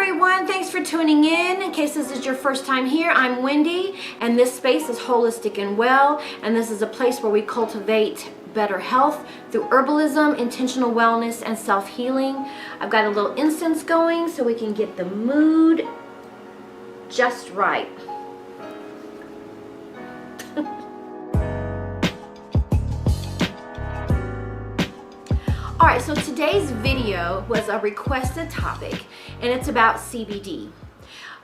everyone, thanks for tuning in case this is your first time here. I'm Wendy, and this space is Holistic and Well, and this is a place where we cultivate better health through herbalism, intentional wellness, and self-healing. I've got a little incense going so we can get the mood just right. Alright, so today's video was a requested topic, and it's about CBD.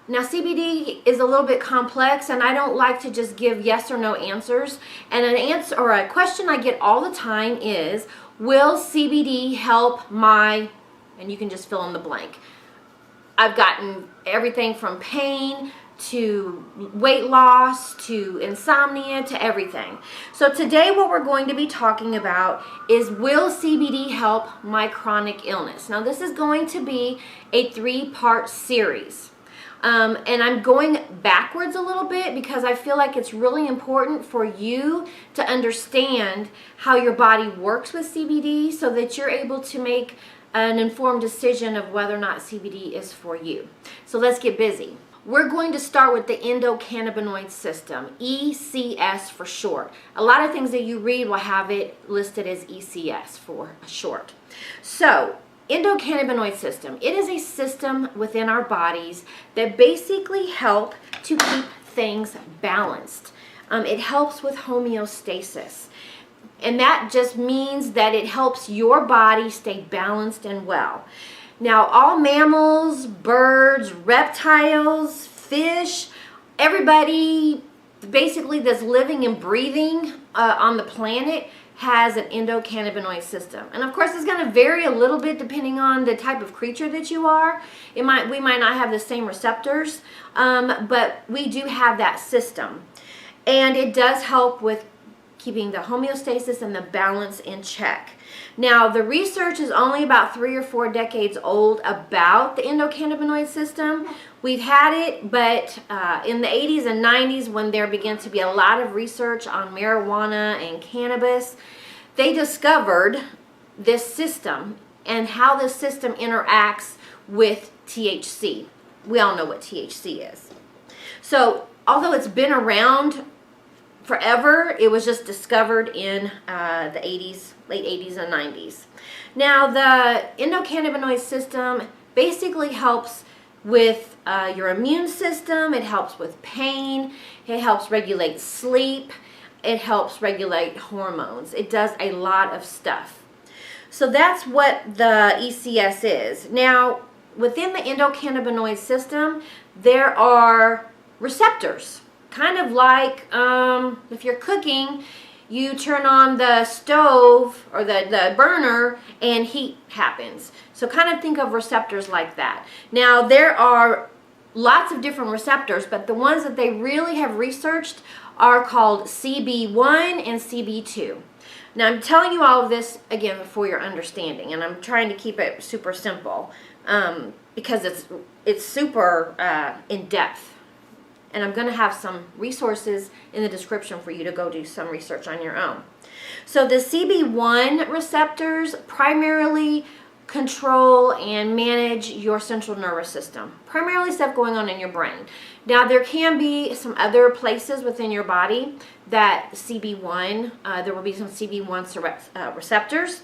Now, CBD is a little bit complex, and I don't like to just give yes or no answers. And an answer or a question I get all the time is, will CBD help my, and you can just fill in the blank. I've gotten everything from pain to weight loss to insomnia to everything. So today what we're going to be talking about is, will CBD help my chronic illness? Now, this is going to be a 3-part series. And I'm going backwards a little bit because I feel like it's really important for you to understand how your body works with CBD so that you're able to make an informed decision of whether or not CBD is for you. So let's get busy. We're going to start with the endocannabinoid system, ECS for short. A lot of things that you read will have it listed as ECS for short. So, endocannabinoid system, it is a system within our bodies that basically help to keep things balanced. It helps with homeostasis. And that just means that it helps your body stay balanced and well. Now, all mammals, birds, reptiles, fish, everybody basically that's living and breathing on the planet has an endocannabinoid system. And of course, it's going to vary a little bit depending on the type of creature that you are. We might not have the same receptors, but we do have that system. And it does help with keeping the homeostasis and the balance in check. Now, the research is only about 3 or 4 decades old about the endocannabinoid system. We've had it, but in the 80s and 90s, when there began to be a lot of research on marijuana and cannabis, they discovered this system and how this system interacts with THC. We all know what THC is. So, although it's been around forever, it was just discovered in the 80s, late 80s and 90s. Now, the endocannabinoid system basically helps with your immune system. It helps with pain. It helps regulate sleep. It helps regulate hormones. It does a lot of stuff. So that's what the ECS is. Now, within the endocannabinoid system, there are receptors. Kind of like if you're cooking, you turn on the stove or the burner and heat happens. So kind of think of receptors like that. Now, there are lots of different receptors, but the ones that they really have researched are called CB1 and CB2. Now, I'm telling you all of this, again, for your understanding, and I'm trying to keep it super simple because it's super in-depth. And I'm going to have some resources in the description for you to go do some research on your own. So the CB1 receptors primarily control and manage your central nervous system. Primarily stuff going on in your brain. Now, there can be some other places within your body that CB1, there will be some CB1 receptors,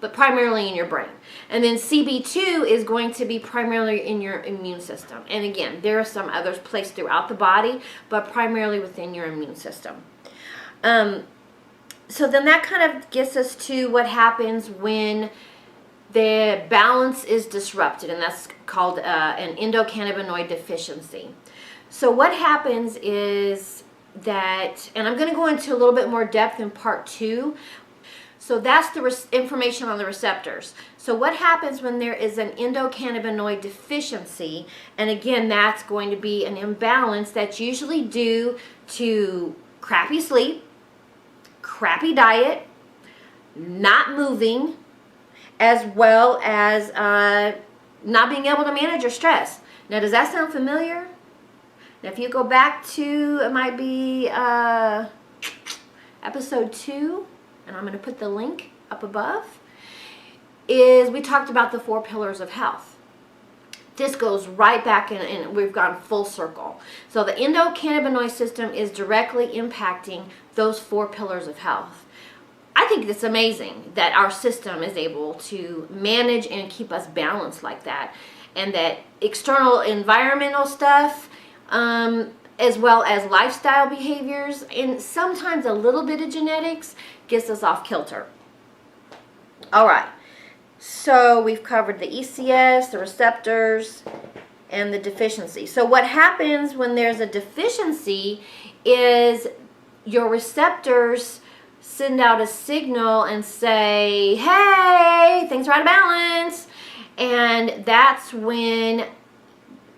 but primarily in your brain. And then CB2 is going to be primarily in your immune system. And again, there are some others placed throughout the body, but primarily within your immune system. So then that kind of gets us to what happens when the balance is disrupted, and that's called an endocannabinoid deficiency. So what happens is that, and I'm going to go into a little bit more depth in part 2, so that's the information on the receptors. So what happens when there is an endocannabinoid deficiency, and again, that's going to be an imbalance that's usually due to crappy sleep, crappy diet, not moving, as well as not being able to manage your stress. Now, does that sound familiar? Now, if you go back to, it might be episode 2, and I'm going to put the link up above, is we talked about the 4 pillars of health. this goes right back in, and we've gone full circle. So the endocannabinoid system is directly impacting those 4 pillars of health. I think it's amazing that our system is able to manage and keep us balanced like that, and that external environmental stuff, as well as lifestyle behaviors, and sometimes a little bit of genetics gets us off kilter. All right, so we've covered the ECS, the receptors, and the deficiency. So what happens when there's a deficiency is your receptors send out a signal and say, hey, things are out of balance. And that's when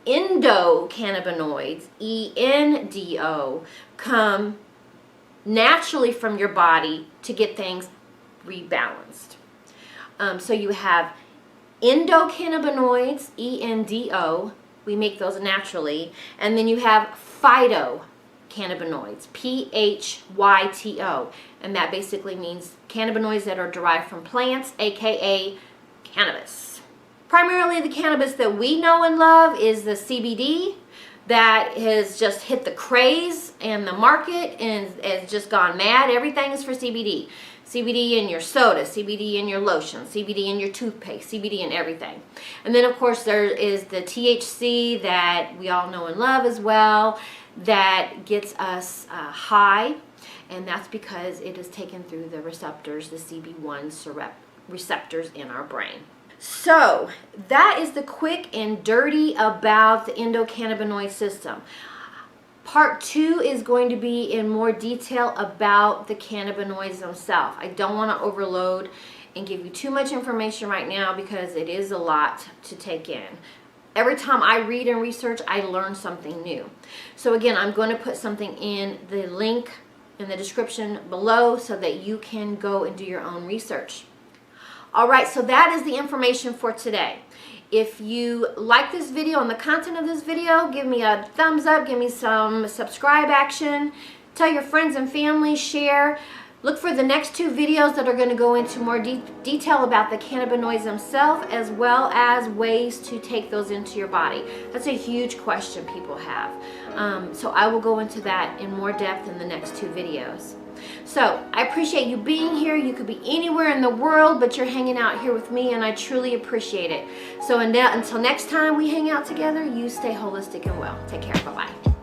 endocannabinoids, ENDO, come naturally from your body to get things rebalanced. So you have endocannabinoids, ENDO, we make those naturally, and then you have phytocannabinoids, PHYTO, and that basically means cannabinoids that are derived from plants, aka cannabis. Primarily the cannabis that we know and love is the CBD that has just hit the craze and the market and has just gone mad. Everything is for CBD. CBD in your soda, CBD in your lotion, CBD in your toothpaste, CBD in everything. And then of course there is the THC that we all know and love as well, that gets us high, and that's because it is taken through the receptors, the CB1 receptors in our brain. So that is the quick and dirty about the endocannabinoid system. Part 2 is going to be in more detail about the cannabinoids themselves. I don't want to overload and give you too much information right now because it is a lot to take in. Every time I read and research, I learn something new. So again, I'm going to put something in the link in the description below so that you can go and do your own research. All right, so that is the information for today. If you like this video and the content of this video, give me a thumbs up, give me some subscribe action, tell your friends and family, share. Look for the next 2 videos that are going to go into more detail about the cannabinoids themselves, as well as ways to take those into your body. That's a huge question people have. So I will go into that in more depth in the next 2 videos. So I appreciate you being here. You could be anywhere in the world, but you're hanging out here with me, and I truly appreciate it. So until next time we hang out together, you stay holistic and well. Take care. Bye-bye.